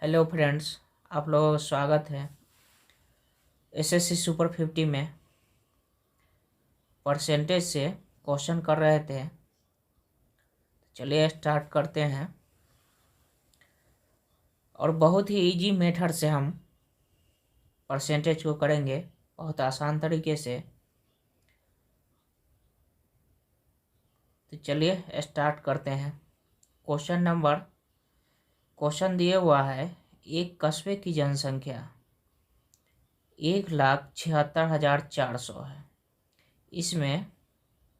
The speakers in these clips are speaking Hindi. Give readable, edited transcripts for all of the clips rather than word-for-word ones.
हेलो फ्रेंड्स, आप लोगों का स्वागत है। एसएससी सुपर 50 में परसेंटेज से क्वेश्चन कर रहे थे। चलिए स्टार्ट करते हैं। और बहुत ही इजी मेथड से हम परसेंटेज को करेंगे, बहुत आसान तरीके से। तो चलिए स्टार्ट करते हैं। क्वेश्चन दिया हुआ है, एक कस्बे की जनसंख्या 1,76,400 है। इसमें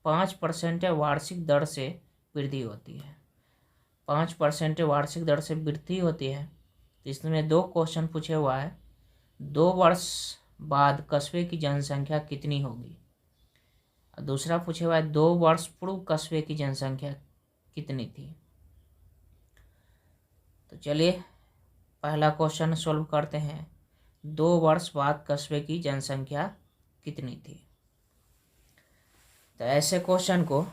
5% वार्षिक दर से वृद्धि होती है। 5% वार्षिक दर से वृद्धि होती है। तो इसमें दो क्वेश्चन पूछे हुआ है, 2 वर्ष बाद कस्बे की जनसंख्या कितनी होगी। और दूसरा पूछे हुआ है, 2 वर्ष पूर्व कस्बे की जनसंख्या कितनी थी। तो चलिए पहला क्वेश्चन सोल्व करते हैं। 2 वर्ष बाद कस्बे की जनसंख्या कितनी थी। तो ऐसे क्वेश्चन को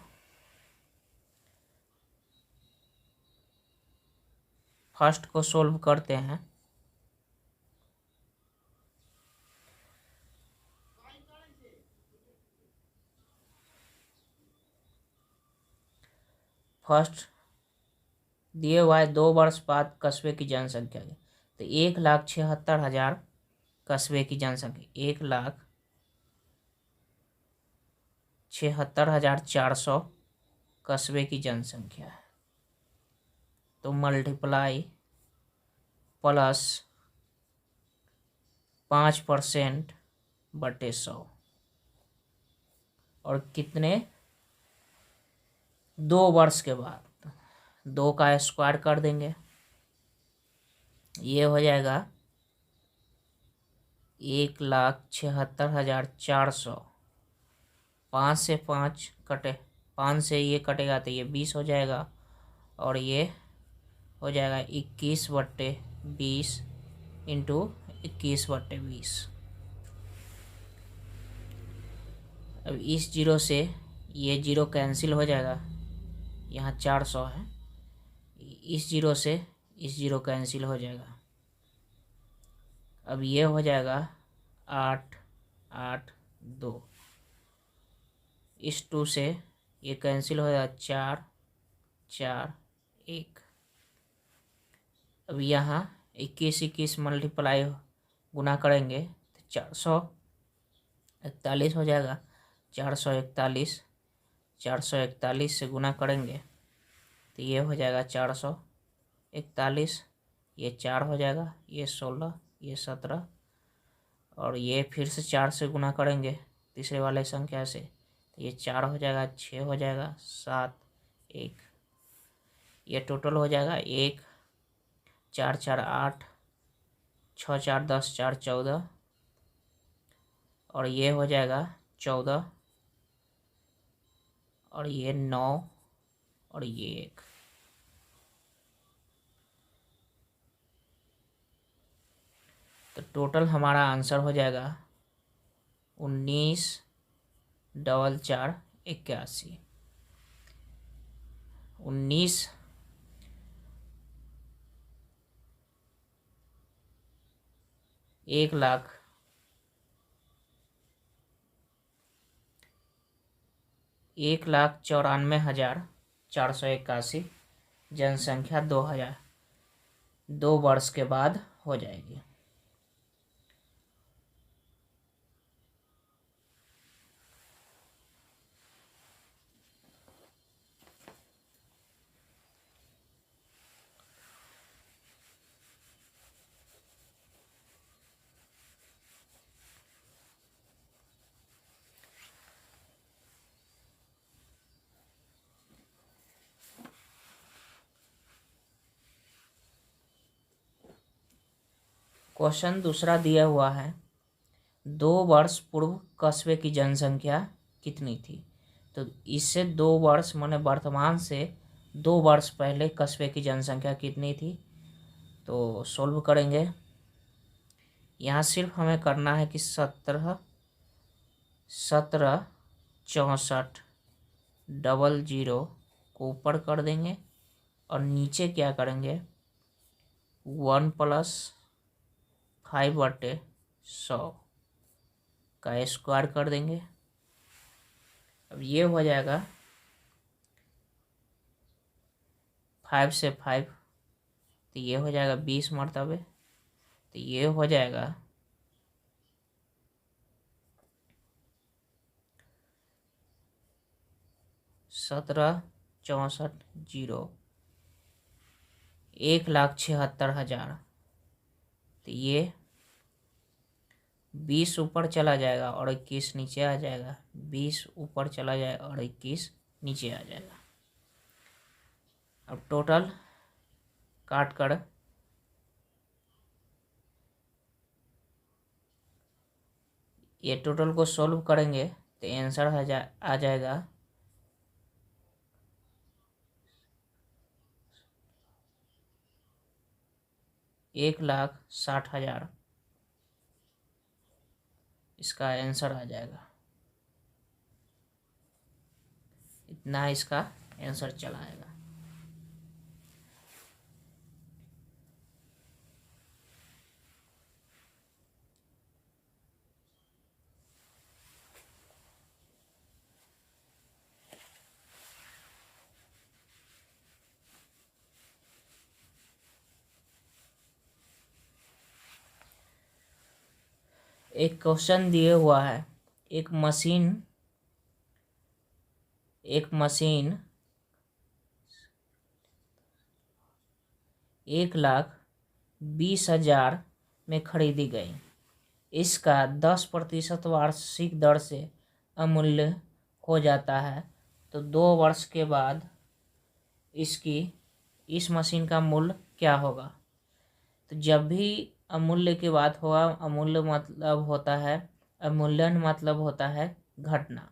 फर्स्ट को सोल्व करते हैं। फर्स्ट दिए हुआ है 2 वर्ष बाद कस्बे की जनसंख्या। तो 1,76,000 कस्बे की जनसंख्या 1,76,400 कस्बे की जनसंख्या है। तो मल्टीप्लाई प्लस 5% बटे 100 और कितने 2 वर्ष के बाद 2 का स्क्वायर कर देंगे। ये हो जाएगा 1,76,400। 5 से 5 कटे, 5 से ये कटेगा तो ये 20 हो जाएगा और ये हो जाएगा 21/20 इंटू 21/20। अब इस जीरो से ये जीरो कैंसिल हो जाएगा, यहाँ 400 है। इस जीरो से इस जीरो कैंसिल हो जाएगा। अब ये हो जाएगा 8, 8, 2। इस 2 से ये कैंसिल हो जाएगा, 4, 4, 1। अब यहाँ 21 मल्टीप्लाई गुना करेंगे तो 441 हो जाएगा। 441 से गुना करेंगे तो ये हो जाएगा 441। ये 4 हो जाएगा, ये 16, ये 17 और ये फिर से 4 से गुना करेंगे तीसरे वाले संख्या से तो ये 4 हो जाएगा, 6 हो जाएगा, 7, 1। ये टोटल हो जाएगा 1, 4, 4, 8, 6, 4, 10, 4, 14 और ये हो जाएगा 14 और ये 9 और ये 1। तो टोटल हमारा आंसर हो जाएगा 19,481। 19 1,94,481 जनसंख्या 2 वर्ष के बाद हो जाएगी। क्वेश्चन दूसरा दिया हुआ है, 2 वर्ष पूर्व कस्बे की जनसंख्या कितनी थी। तो इससे 2 वर्ष माने वर्तमान से 2 वर्ष पहले कस्बे की जनसंख्या कितनी थी। तो सोल्व करेंगे। यहाँ सिर्फ हमें करना है कि 17, 64 00 को ऊपर कर देंगे और नीचे क्या करेंगे, 1+5/100 का स्क्वायर कर देंगे। अब ये हो जाएगा 5 से 5, तो ये हो जाएगा 20 मरतबे, तो ये हो जाएगा 1764 1,76,000। तो ये 20 ऊपर चला जाएगा और 21 नीचे आ जाएगा, 20 ऊपर चला जाएगा और 21 नीचे आ जाएगा। अब टोटल काट कर ये टोटल को सॉल्व करेंगे तो आंसर आ जाएगा 1,60,000। इसका आंसर आ जाएगा, इतना इसका आंसर चला आएगा। एक क्वेश्चन दिए हुआ है, एक मशीन 1,20,000 में खरीदी गई। इसका 10% वार्षिक दर से अमूल्य हो जाता है, तो 2 वर्ष के बाद इस मशीन का मूल्य क्या होगा। तो जब भी अमूल्य की बात होगा, अमूल्य मतलब होता है, अवमूल्यन मतलब होता है घटना।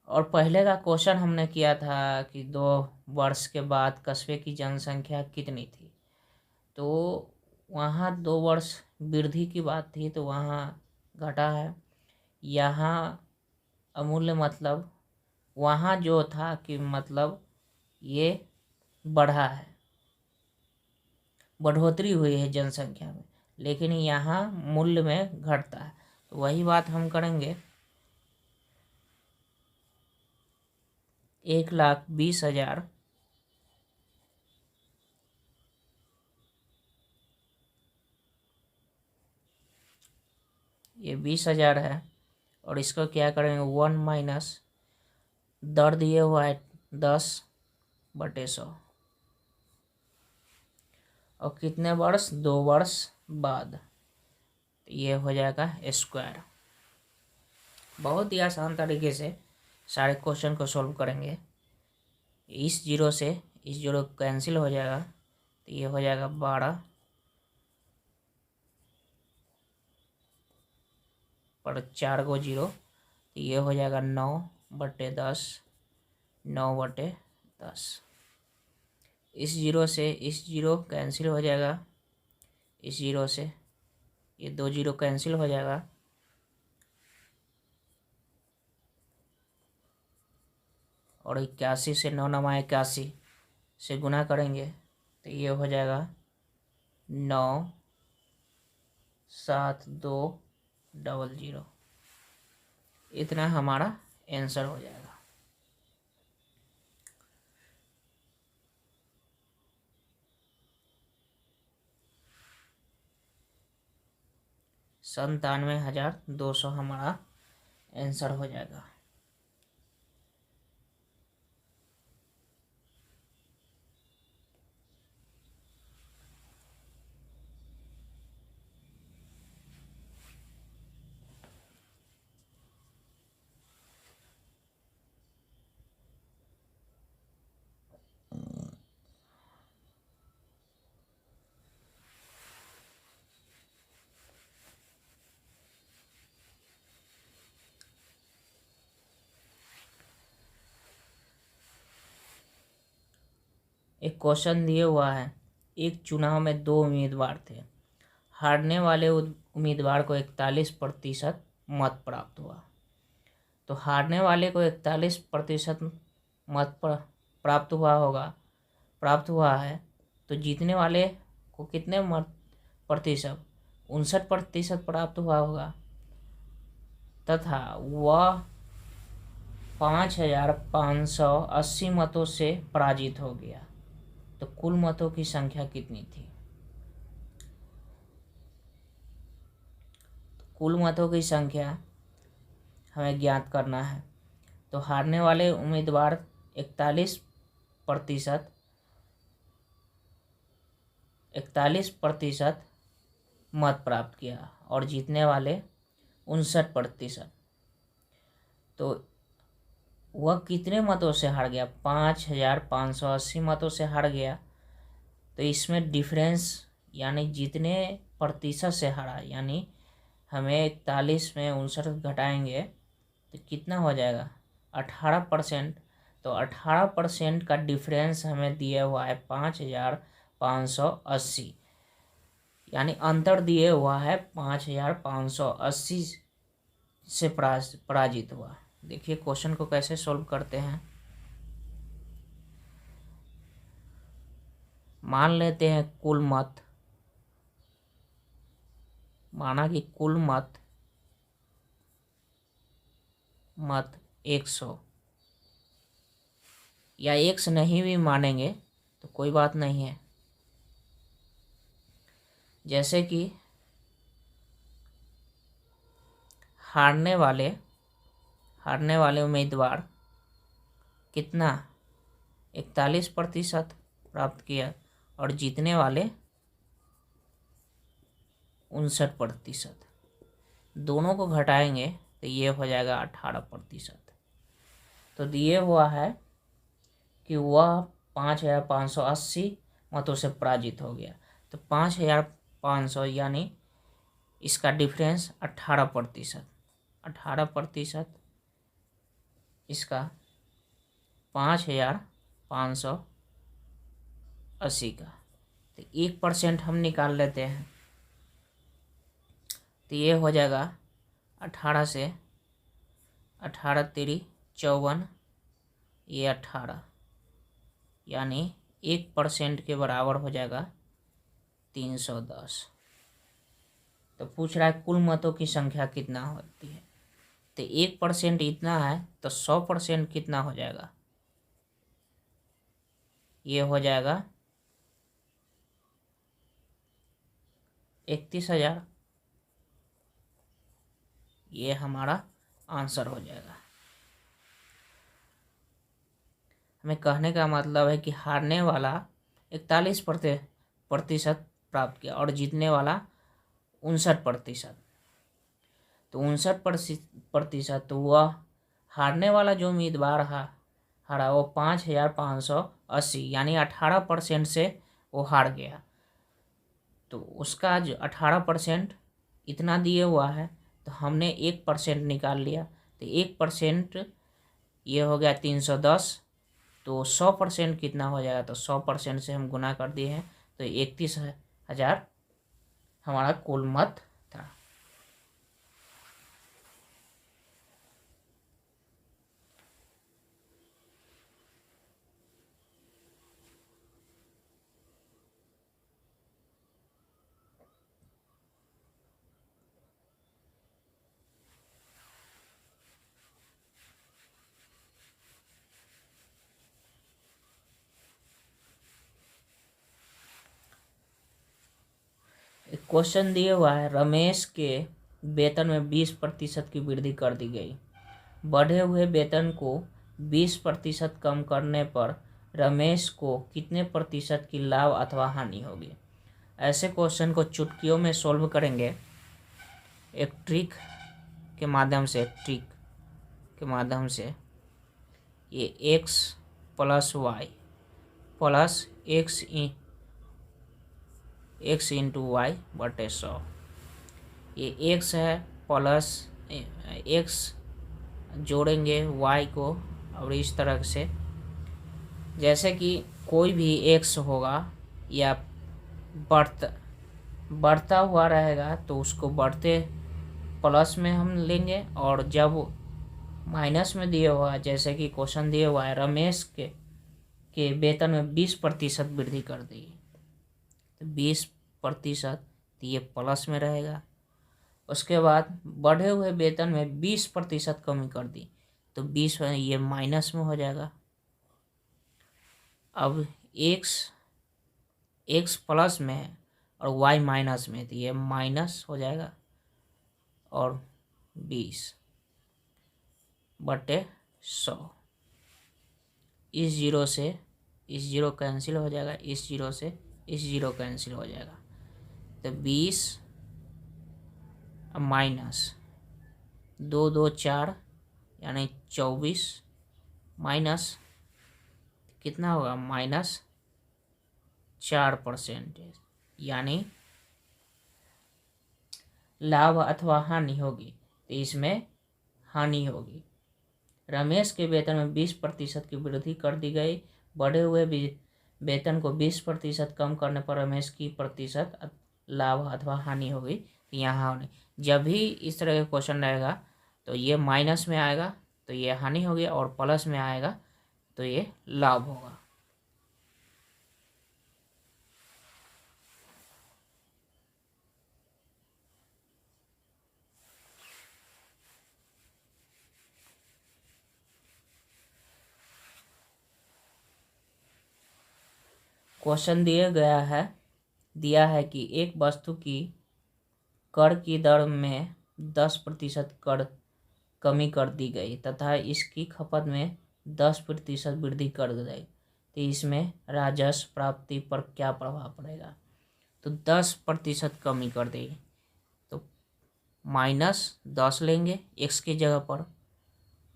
और पहले का क्वेश्चन हमने किया था कि 2 वर्ष के बाद कस्बे की जनसंख्या कितनी थी, तो वहाँ 2 वर्ष वृद्धि की बात थी, तो वहाँ घटा है। यहाँ अमूल्य मतलब वहाँ जो था कि मतलब ये बढ़ा है, बढ़ोतरी हुई है जनसंख्या में, लेकिन यहाँ मूल्य में घटता है। तो वही बात हम करेंगे, 1,20,000 ये 20,000 है, और इसको क्या करेंगे 1 माइनस दर दिए हुआ है 10/100, और कितने वर्ष 2 वर्ष बाद, तो ये हो जाएगा स्क्वायर। बहुत ही आसान तरीके से सारे क्वेश्चन को सॉल्व करेंगे। इस जीरो से इस जीरो कैंसिल हो जाएगा, तो ये हो जाएगा 12 पर 4 को 0, तो ये हो जाएगा 9/10, 9/10। इस जीरो से इस जीरो कैंसिल हो जाएगा, इस जीरो से ये 2 जीरो कैंसिल हो जाएगा, और 81 से 9 9 81 से गुना करेंगे, तो ये हो जाएगा 97200। इतना हमारा आंसर हो जाएगा। $97,200 हमारा आंसर हो जाएगा। एक क्वेश्चन दिए हुआ है, एक चुनाव में 2 उम्मीदवार थे। हारने वाले उम्मीदवार को 41% मत प्राप्त हुआ। तो हारने वाले को 41% मत प्राप्त हुआ है, तो जीतने वाले को कितने प्रतिशत 59% प्राप्त हुआ होगा, तथा वह 5580 मतों से पराजित हो गया। तो कुल मतों की संख्या कितनी थी? कुल मतों की संख्या हमें ज्ञात करना है। तो हारने वाले उम्मीदवार 41% मत प्राप्त किया और जीतने वाले 59%। तो वह कितने मतों से हार गया? 5580 मतों से हार गया। तो इसमें डिफरेंस यानी जितने प्रतिशत से हारा, यानी हमें 41 में 59 घटाएंगे तो कितना हो जाएगा? 18%। तो 18% का डिफरेंस हमें दिया हुआ है 5580, यानी अंतर दिए हुआ है 5580 से पराजित हुआ। देखिए क्वेश्चन को कैसे सॉल्व करते हैं। मान लेते हैं कुल मत, माना कि कुल मत 100, या 1 नहीं भी मानेंगे तो कोई बात नहीं है। जैसे कि हारने वाले उम्मीदवार कितना 41% प्राप्त किया और जीतने वाले 59%। दोनों को घटाएंगे तो ये हो जाएगा 18%। तो दिए हुआ है कि वह 5580 मतों से पराजित हो गया। तो 5500 यानी इसका डिफरेंस 18%। 18% इसका 5580 का, तो 1% हम निकाल लेते हैं। तो ये हो जाएगा 18 से 18 तेरी 54, ये 18, यानी 1% के बराबर हो जाएगा 310। तो पूछ रहा है कुल मतों की संख्या कितना होती है। तो 1% इतना है तो 100% कितना हो जाएगा? ये हो जाएगा 31,000। ये हमारा आंसर हो जाएगा। हमें कहने का मतलब है कि हारने वाला 41% प्राप्त किया और जीतने वाला 59%। तो 59%, तो वह हारने वाला जो उम्मीदवार हारा वो 5580, यानी 18% से वो हार गया। तो उसका जो 18% इतना दिए हुआ है, तो हमने 1% निकाल लिया। तो 1% ये हो गया 310। तो 100% कितना हो जाएगा? तो 100% से हम गुना कर दिए हैं, तो 31,000 हमारा कुल मत था। एक क्वेश्चन दिया हुआ है, रमेश के वेतन में 20% की वृद्धि कर दी गई। बढ़े हुए वेतन को 20% कम करने पर रमेश को कितने प्रतिशत की लाभ अथवा हानि होगी? ऐसे क्वेश्चन को चुटकियों में सॉल्व करेंगे एक ट्रिक के माध्यम से। ये x plus y plus x into y बटे 100, ये x है, प्लस x जोड़ेंगे y को, और इस तरह से जैसे कि कोई भी x होगा या बढ़ता हुआ रहेगा तो उसको बढ़ते प्लस में हम लेंगे, और जब माइनस में दिया हुआ है, जैसे कि क्वेश्चन दिया हुआ है रमेश के वेतन में 20% वृद्धि कर दी, तो 20%, तो ये प्लस में रहेगा। उसके बाद बढ़े हुए वेतन में 20% कमी कर दी, तो 20 ये माइनस में हो जाएगा। अब एक्स प्लस में है और वाई माइनस में, तो ये माइनस हो जाएगा और 20/100। इस जीरो से इस जीरो कैंसिल हो जाएगा, इस जीरो से इस जीरो कैंसिल हो जाएगा, तो 20 माइनस 2 2 4 यानी 24 माइनस कितना होगा, -4%, यानी लाभ अथवा हानि होगी, तो इसमें हानि होगी। रमेश के वेतन में 20% की वृद्धि कर दी गई। बढ़े हुए वेतन को 20% कम करने पर रमेश की प्रतिशत लाभ अथवा हानि होगी, यहाँ हानि। जब भी इस तरह का क्वेश्चन रहेगा तो ये माइनस में आएगा तो ये हानि होगी, और प्लस में आएगा तो ये लाभ होगा। क्वेश्चन दिया है कि एक वस्तु की कर की दर में 10% कर कमी कर दी गई तथा इसकी खपत में 10% वृद्धि कर दी गई, तो इसमें राजस्व प्राप्ति पर क्या प्रभाव पड़ेगा। तो 10% कमी कर देगी, तो -10 लेंगे एक्स की जगह पर।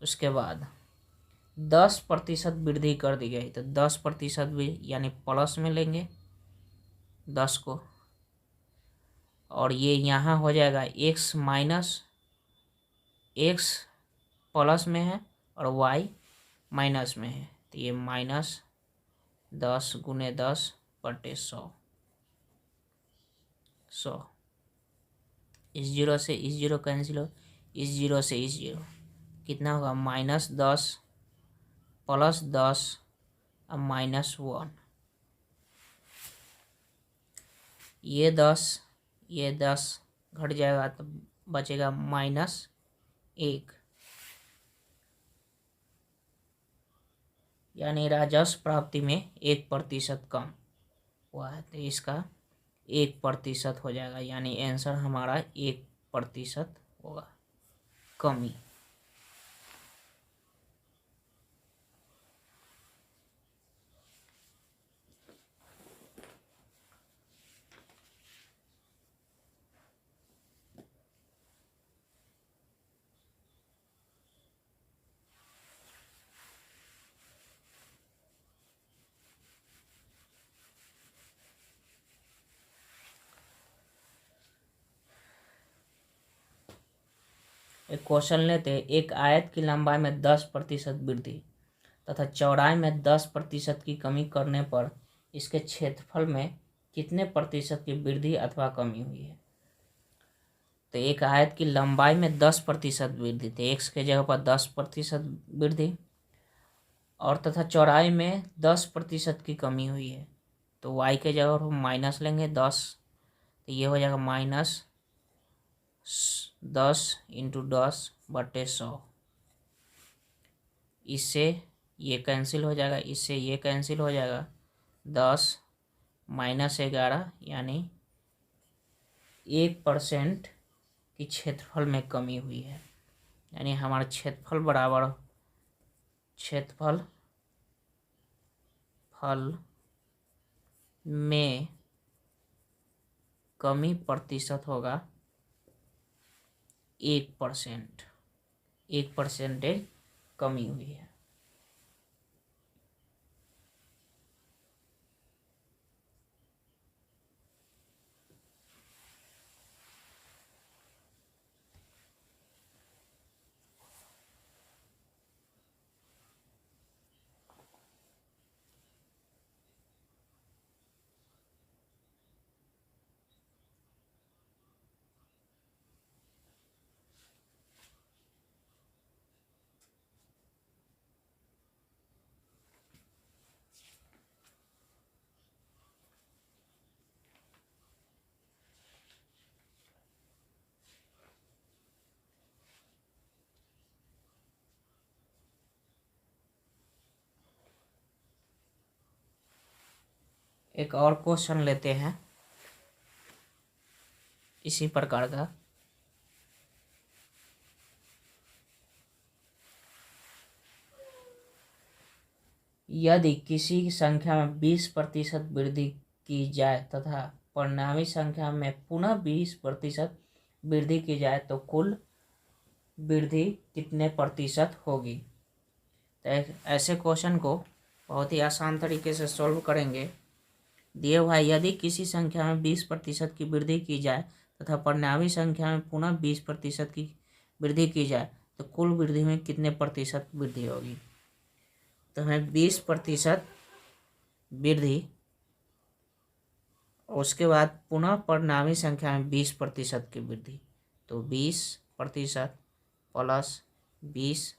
उसके बाद 10% वृद्धि कर दी गई, तो 10% भी यानी प्लस में लेंगे 10 को, और ये यहाँ हो जाएगा एक्स माइनस एक्स प्लस में है और वाई माइनस में है, तो ये -10 × 10/100। इस जीरो से इस जीरो कैंसिल हो, इस जीरो से इस जीरो कितना होगा, -10 + 10 अब -1, ये 10 घट जाएगा तो बचेगा -1, यानी राजस्व प्राप्ति में 1% कम हुआ है, तो इसका 1% हो जाएगा, यानी आंसर हमारा 1% होगा कमी। एक क्वेश्चन लेते हैं। एक आयत की लंबाई में 10% वृद्धि तथा चौड़ाई में 10% की कमी करने पर इसके क्षेत्रफल में कितने प्रतिशत की वृद्धि अथवा कमी हुई है। तो एक आयत की लंबाई में 10% वृद्धि, तो एक्स के जगह पर 10% वृद्धि, और तथा चौड़ाई में 10% की कमी हुई है, तो वाई के जगह पर माइनस लेंगे 10, तो ये हो जाएगा -10 × 10/100। इससे ये कैंसिल हो जाएगा, इससे ये कैंसिल हो जाएगा, 10 -11 यानी 1% की क्षेत्रफल में कमी हुई है, यानी हमारा क्षेत्रफल बराबर फल में कमी प्रतिशत होगा 1%, 1% कमी हुई है। एक और क्वेश्चन लेते हैं इसी प्रकार का। यदि किसी संख्या में 20% वृद्धि की जाए तथा परिणामी संख्या में पुनः 20% वृद्धि की जाए तो कुल वृद्धि कितने प्रतिशत होगी। तो ऐसे क्वेश्चन को बहुत ही आसान तरीके से सॉल्व करेंगे। दिए हुआ है, यदि किसी संख्या में 20% की वृद्धि की जाए तथा परिणामी संख्या में पुनः 20% की वृद्धि की जाए तो कुल वृद्धि में कितने प्रतिशत वृद्धि होगी। तो हमें 20% वृद्धि, उसके बाद पुनः परिणामी संख्या में 20% की वृद्धि, तो 20% प्लस 20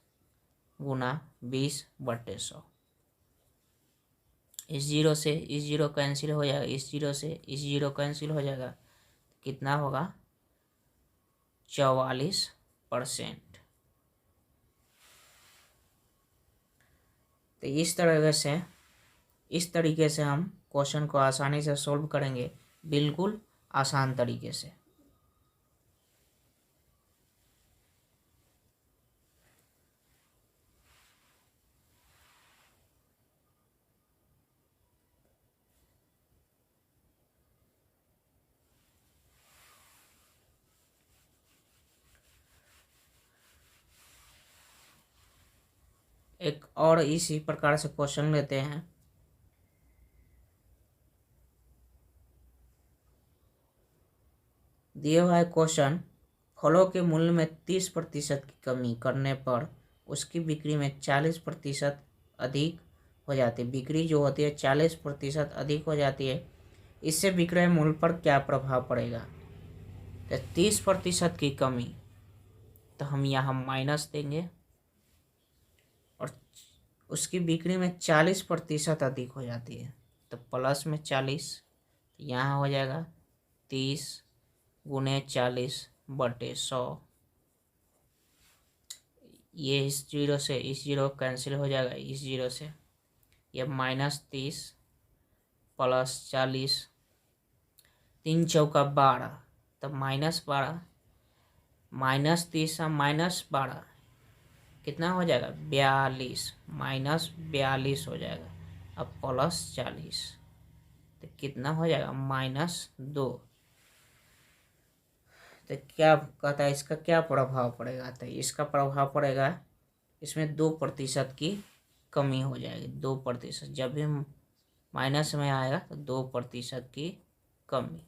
गुना 20/100। इस जीरो से इस जीरो कैंसिल हो जाएगा, इस जीरो से इस जीरो कैंसिल हो जाएगा, कितना होगा 44%। तो इस तरीके से हम क्वेश्चन को आसानी से सॉल्व करेंगे, बिल्कुल आसान तरीके से। एक और इसी प्रकार से क्वेश्चन लेते हैं। दिए हुआ है क्वेश्चन, फलों के मूल्य में 30% की कमी करने पर उसकी बिक्री में 40% अधिक हो जाती है। बिक्री जो होती है 40% अधिक हो जाती है, इससे विक्रय मूल्य पर क्या प्रभाव पड़ेगा। तो 30% की कमी, तो हम यहाँ माइनस देंगे, और उसकी बिक्री में 40% अधिक हो जाती है तो प्लस में 40, यहाँ हो जाएगा 30 गुने 40/100। ये इस जीरो से इस जीरो कैंसिल हो जाएगा, इस जीरो से ये -30 प्लस 40, 3 चौका 12, तब -12 -30 -12 कितना हो जाएगा 42, -42 हो जाएगा। अब प्लस 40 तो कितना हो जाएगा -2। तो क्या कहता है, इसका क्या प्रभाव पड़ेगा। तो इसका प्रभाव पड़ेगा, इसमें 2% की कमी हो जाएगी। 2%, जब भी माइनस में आएगा तो 2% की कमी।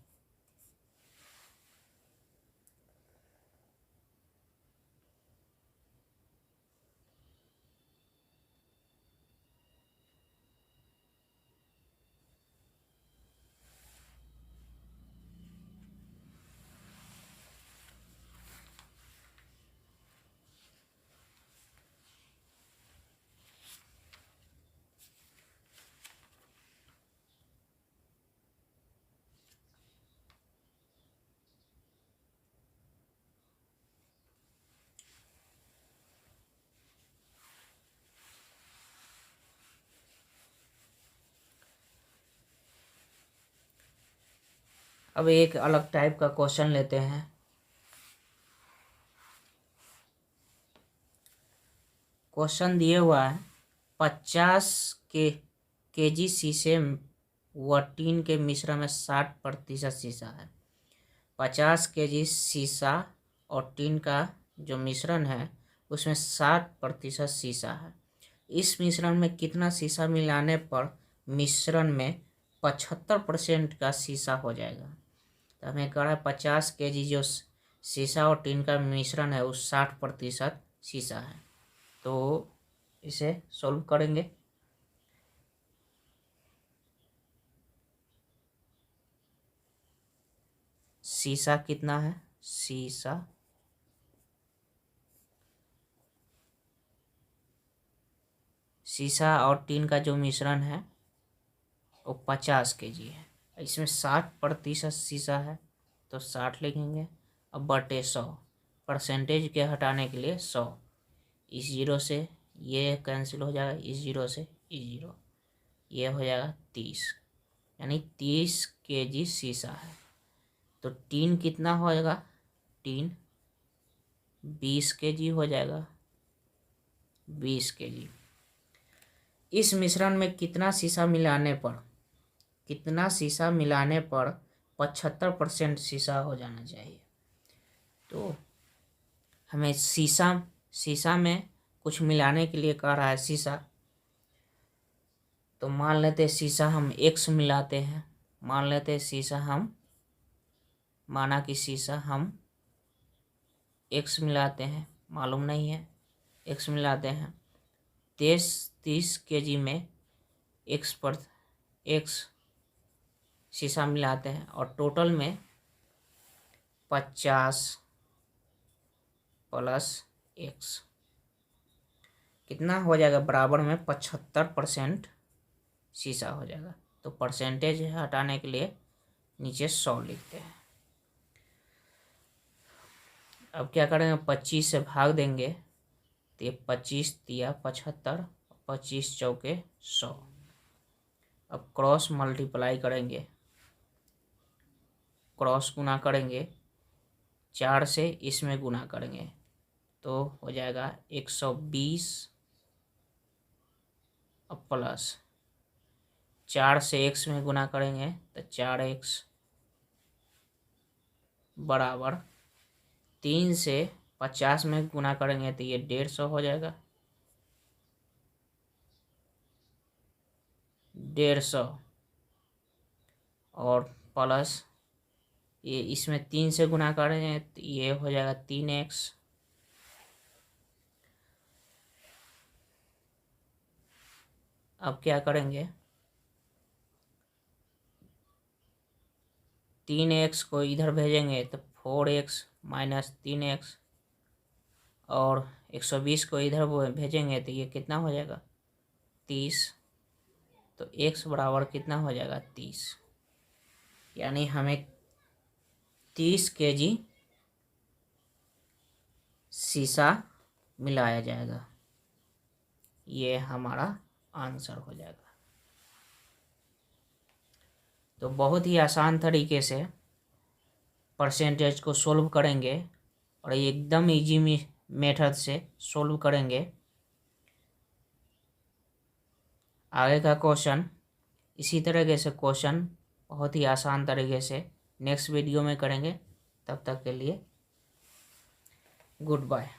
अब एक अलग टाइप का क्वेश्चन लेते हैं। क्वेश्चन दिए हुआ है, 50 केजी शीशे व टीन के मिश्रण में 60% शीशा है। 50 केजी शीशा और टीन का जो मिश्रण है उसमें 60% शीशा है। इस मिश्रण में कितना शीशा मिलाने पर मिश्रण में 75% का शीशा हो जाएगा। तो हमें कह रहा है 50 केजी जो शीशा और टीन का मिश्रण है वो 60% शीशा है। तो इसे सॉल्व करेंगे। शीशा कितना है, शीशा और टीन का जो मिश्रण है वो 50 केजी है। इसमें 60% शीशा है तो 60 लिखेंगे। अब बटे 100, परसेंटेज के हटाने के लिए 100, इस जीरो से ये कैंसिल हो जाएगा, इस जीरो से इस जीरो, ये हो जाएगा 30। यानी 30 kg शीशा है। तो टीन कितना हो जाएगा, टीन 20 kg हो जाएगा, 20 kg। इस मिश्रण में कितना शीशा मिलाने पर 75% शीशा हो जाना चाहिए। तो हमें शीशा में कुछ मिलाने के लिए कह रहा है शीशा। तो मान लेते हैं शीशा हम X मिलाते हैं, माना कि शीशा हम X मिलाते हैं, मालूम नहीं है, X मिलाते हैं। 30 kg में X शीशा मिलाते हैं और टोटल में 50 + X कितना हो जाएगा, बराबर में 75% शीशा हो जाएगा। तो परसेंटेज हटाने के लिए नीचे 100 लिखते हैं। अब क्या करेंगे, 25 से भाग देंगे तो ये 25 तिया 75, 25 चौके 100। अब क्रॉस मल्टीप्लाई करेंगे, क्रॉस गुना करेंगे, 4 से इसमें गुना करेंगे तो हो जाएगा 120 प्लस 4 से x में गुना करेंगे तो 4x बराबर 3 से 50 में गुना करेंगे तो ये 150 हो जाएगा, 150 और प्लस ये इसमें 3 से गुना करेंगे तो ये हो जाएगा 3x। अब क्या करेंगे, 3x को इधर भेजेंगे तो 4x - 3x और 120 को इधर भेजेंगे तो ये कितना हो जाएगा, 30। तो x बराबर कितना हो जाएगा, 30। यानी हमें 30 kg शीशा मिलाया जाएगा, ये हमारा आंसर हो जाएगा। तो बहुत ही आसान तरीके से परसेंटेज को सोल्व करेंगे और एकदम इजी मेथड से सोल्व करेंगे। आगे का क्वेश्चन इसी तरीके से क्वेश्चन बहुत ही आसान तरीके से नेक्स्ट वीडियो में करेंगे। तब तक के लिए गुड बाय।